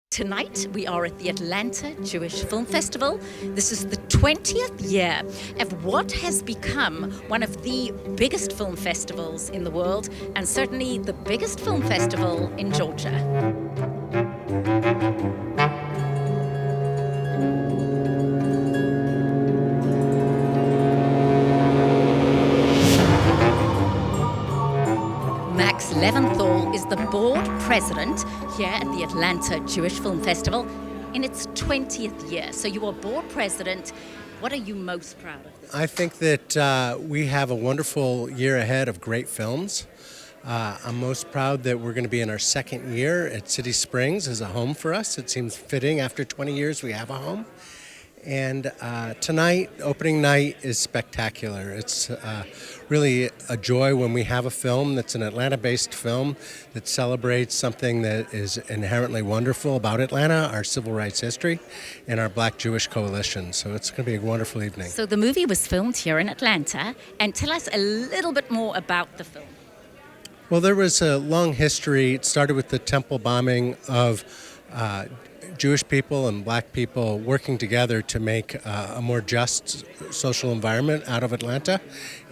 Tonight, we are at the Atlanta Jewish Film Festival. This is the 20th year of what has become one of the biggest film festivals in the world, and certainly the biggest film festival in Georgia. Leventhal is the board president here at the Atlanta Jewish Film Festival in its 20th year. So you are board president. What are you most proud of? I think that we have a wonderful year ahead of great films. I'm most proud that we're going to be in our second year at City Springs as a home for us. It seems fitting after 20 years we have a home. And tonight, opening night, is spectacular. It's really a joy when we have a film that's an Atlanta-based film that celebrates something that is inherently wonderful about Atlanta, our civil rights history, and our Black Jewish coalition. So it's going to be a wonderful evening. So the movie was filmed here in Atlanta, and tell us a little bit more about the film. Well, there was a long history. It started with the temple bombing of Jewish people and Black people working together to make a more just social environment out of Atlanta.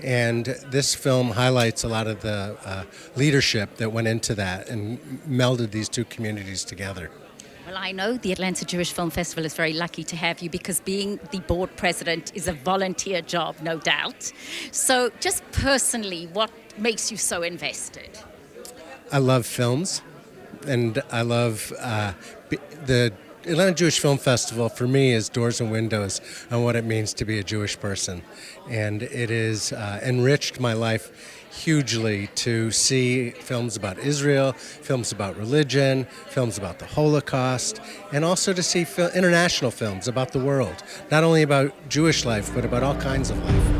And this film highlights a lot of the leadership that went into that and melded these two communities together. Well, I know the Atlanta Jewish Film Festival is very lucky to have you because being the board president is a volunteer job, no doubt. So just personally, what makes you so invested? I love films, and I love the Atlanta Jewish Film Festival, for me, is doors and windows on what it means to be a Jewish person. And it has enriched my life hugely to see films about Israel, films about religion, films about the Holocaust, and also to see international films about the world. Not only about Jewish life, but about all kinds of life.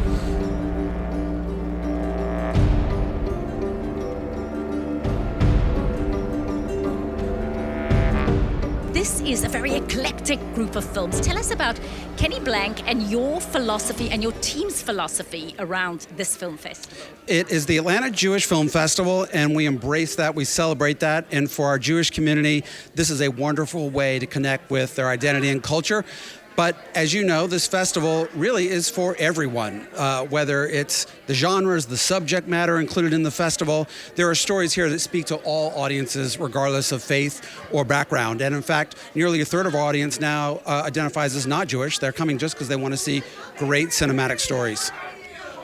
This is a very eclectic group of films. Tell us about Kenny Blank and your philosophy and your team's philosophy around this film festival. It is the Atlanta Jewish Film Festival, and we embrace that, we celebrate that, and for our Jewish community, this is a wonderful way to connect with their identity and culture. But as you know, this festival really is for everyone, whether it's the genres, the subject matter included in the festival. There are stories here that speak to all audiences, regardless of faith or background. And in fact, nearly a third of our audience now identifies as not Jewish. They're coming just because they want to see great cinematic stories.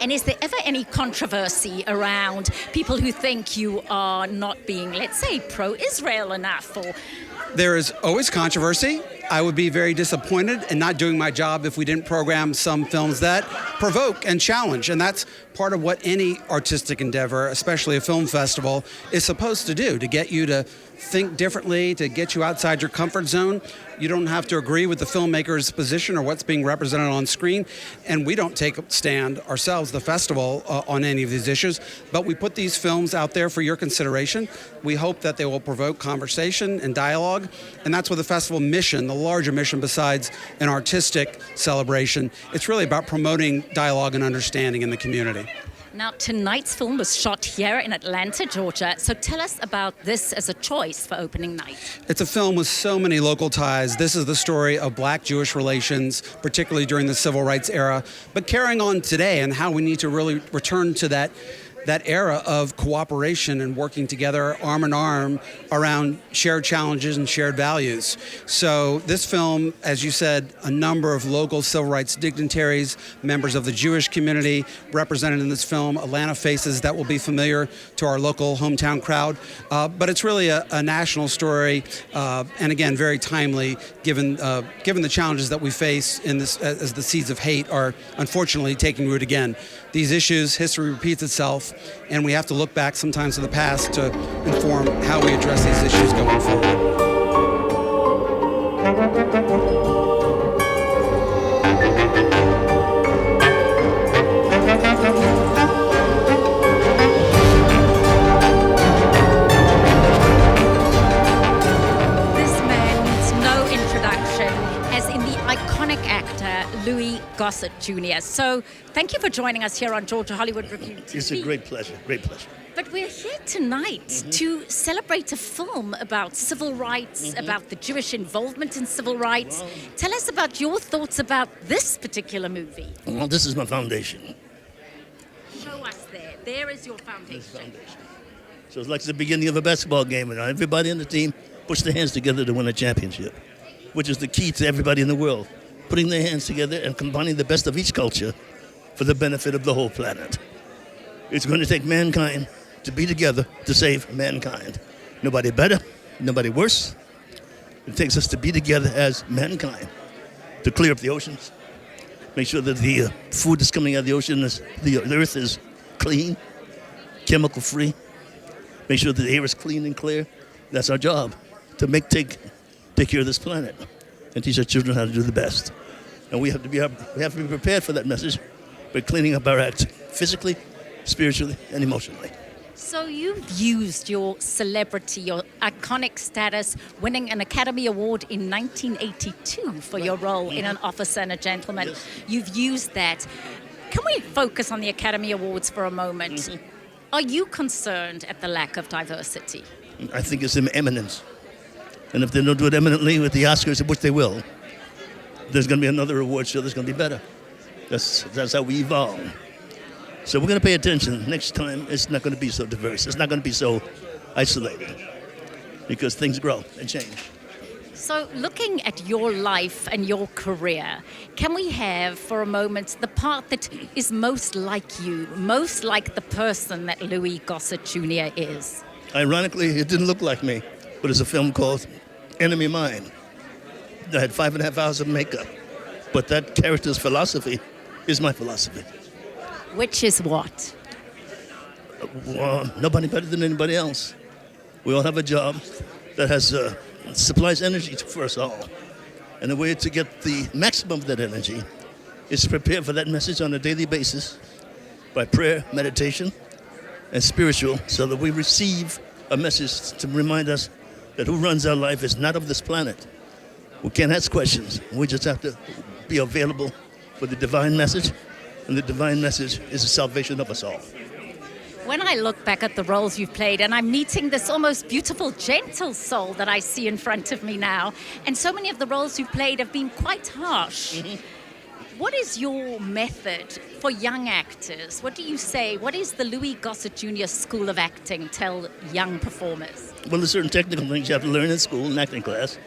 And is there ever any controversy around people who think you are not being, let's say, pro-Israel enough? Or there is always controversy. I would be very disappointed in not doing my job if we didn't program some films that provoke and challenge. And that's part of what any artistic endeavor, especially a film festival, is supposed to do, to get you to think differently, to get you outside your comfort zone. You don't have to agree with the filmmaker's position or what's being represented on screen. And we don't take a stand ourselves, the festival, on any of these issues. But we put these films out there for your consideration. We hope that they will provoke conversation and dialogue. And that's what the festival mission, the larger mission besides an artistic celebration, it's really about promoting dialogue and understanding in the community. Now, tonight's film was shot here in Atlanta, Georgia. So tell us about this as a choice for opening night. It's a film with so many local ties. This is the story of Black-Jewish relations, particularly during the civil rights era, but carrying on today and how we need to really return to that era of cooperation and working together arm in arm around shared challenges and shared values. So this film, as you said, a number of local civil rights dignitaries, members of the Jewish community represented in this film, Atlanta faces that will be familiar to our local hometown crowd. But it's really a national story, and again, very timely given the challenges that we face in this as the seeds of hate are unfortunately taking root again. These issues, history repeats itself, and we have to look back sometimes to the past to inform how we address these issues going forward. Gossett Jr. So thank you for joining us here on Georgia Hollywood Review TV. It's a great pleasure, great pleasure. But But we're here tonight to celebrate a film about civil rights, about the Jewish involvement in civil rights. Tell us about your thoughts about this particular movie. Well, this is my foundation. Show us there. There is your foundation. So it's like the beginning of a basketball game, and everybody on the team puts their hands together to win a championship, which is the key to everybody in the world, putting their hands together and combining the best of each culture for the benefit of the whole planet. It's going to take mankind to be together to save mankind. Nobody better, nobody worse. It takes us to be together as mankind to clear up the oceans, make sure that the food that's coming out of the ocean, the earth is clean, chemical-free, make sure that the air is clean and clear. That's our job, to take care of this planet and teach our children how to do the best. And we have to be prepared for that message by cleaning up our act physically, spiritually, and emotionally. So you've used your celebrity, your iconic status, winning an Academy Award in 1982 for your role in An Officer and a Gentleman. Yes. You've used that. Can we focus on the Academy Awards for a moment? Are you concerned at the lack of diversity? I think it's eminence. And if they don't do it eminently with the Oscars, which they will, there's going to be another award show that's going to be better. That's how we evolve. So we're going to pay attention. Next time, it's not going to be so diverse. It's not going to be so isolated, because things grow and change. So looking at your life and your career, can we have for a moment the part that is most like you, most like the person that Louis Gossett Jr. is? Ironically, it didn't look like me, but it's a film called Enemy Mine. I had 5.5 hours of makeup, but that character's philosophy is my philosophy. Which is what? Nobody better than anybody else. We all have a job that has supplies energy for us all. And the way to get the maximum of that energy is to prepare for that message on a daily basis by prayer, meditation, and spiritual, so that we receive a message to remind us that who runs our life is not of this planet. We can't ask questions. We just have to be available for the divine message, and the divine message is the salvation of us all. When I look back at the roles you've played, and I'm meeting this almost beautiful, gentle soul that I see in front of me now, and so many of the roles you've played have been quite harsh. What is your method for young actors? What do you say? What is the Louis Gossett Jr. School of Acting tell young performers? Well, there's certain technical things you have to learn in school, in acting class.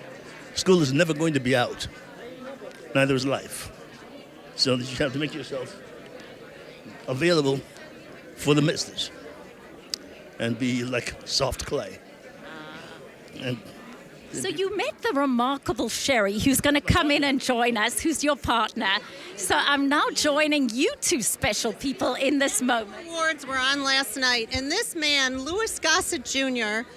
School is never going to be out. Neither is life. So you have to make yourself available for the message and be like soft clay. So you met the remarkable Sherry, who's going to come in and join us, who's your partner. So I'm now joining you two special people in this moment. Awards were on last night, and this man, Louis Gossett Jr.,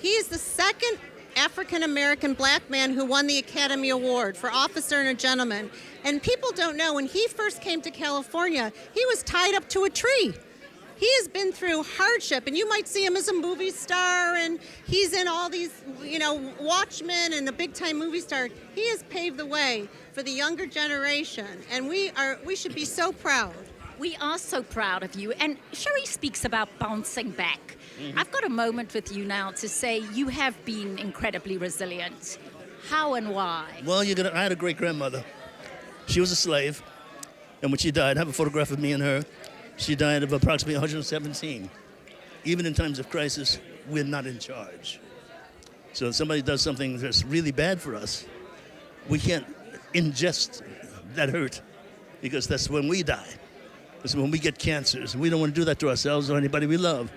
he is the second African-American black man who won the Academy Award for Officer and a Gentleman. And people don't know, when he first came to California, he was tied up to a tree. He has been through hardship, and you might see him as a movie star, and he's in all these, Watchmen and a big-time movie star. He has paved the way for the younger generation, and we should be so proud. We are so proud of you. And Sherry speaks about bouncing back. I've got a moment with you now to say you have been incredibly resilient. How and why? Well, I had a great-grandmother. She was a slave, and when she died, I have a photograph of me and her. She died of approximately 117. Even in times of crisis, we're not in charge. So if somebody does something that's really bad for us, we can't ingest that hurt, because that's when we die. That's when we get cancers. We don't want to do that to ourselves or anybody we love.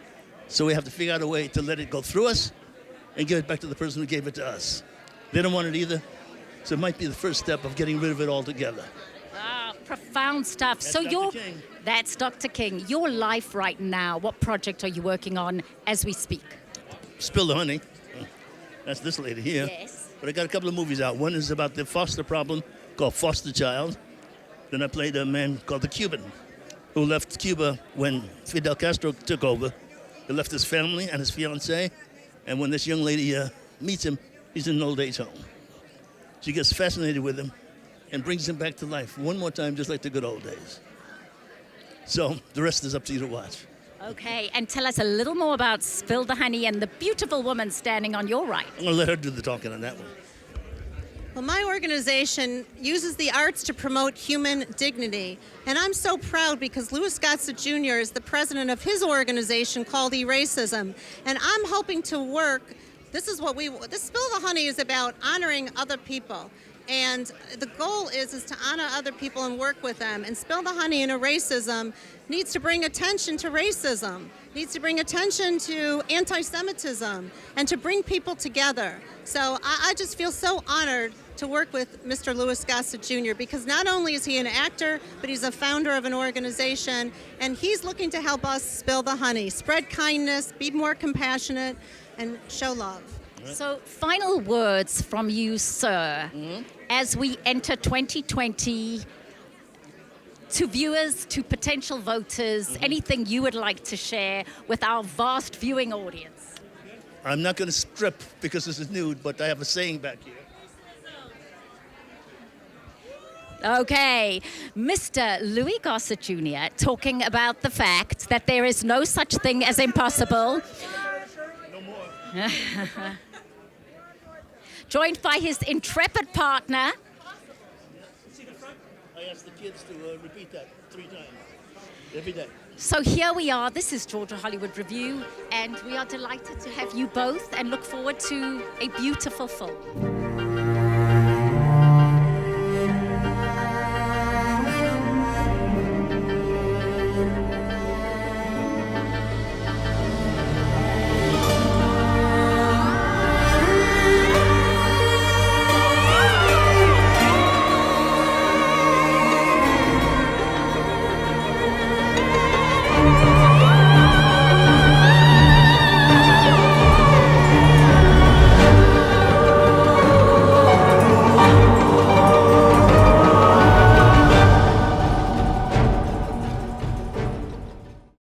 So we have to figure out a way to let it go through us and give it back to the person who gave it to us. They don't want it either, so it might be the first step of getting rid of it altogether. Profound stuff. That's Dr. King. Your life right now, what project are you working on as we speak? Spill the honey. That's this lady here. Yes. But I got a couple of movies out. One is about the foster problem called Foster Child. Then I played a man called the Cuban, who left Cuba when Fidel Castro took over. He left his family and his fiancée, and when this young lady meets him, he's in an old age home. She gets fascinated with him and brings him back to life one more time, just like the good old days. So the rest is up to you to watch. Okay, and tell us a little more about Spill the Honey and the beautiful woman standing on your right. I'm going to let her do the talking on that one. Well, my organization uses the arts to promote human dignity. And I'm so proud because Louis Gossett Jr. is the president of his organization called Eracism. And I'm hoping to work, this Spill the Honey is about honoring other people. And the goal is to honor other people and work with them. And Spill the Honey and Eracism needs to bring attention to racism, needs to bring attention to anti-Semitism, and to bring people together. So I just feel so honored to work with Mr. Louis Gossett Jr. because not only is he an actor, but he's a founder of an organization, and he's looking to help us spill the honey, spread kindness, be more compassionate, and show love. So, final words from you, sir, as we enter 2020, to viewers, to potential voters, anything you would like to share with our vast viewing audience. I'm not going to strip because this is nude, but I have a saying back here. Okay, Mr. Louis Gossett Jr. talking about the fact that there is no such thing as impossible. No more. Joined by his intrepid partner. See the front? I asked the kids to repeat that 3 times every day. So here we are. This is Georgia Hollywood Review, and we are delighted to have you both and look forward to a beautiful film.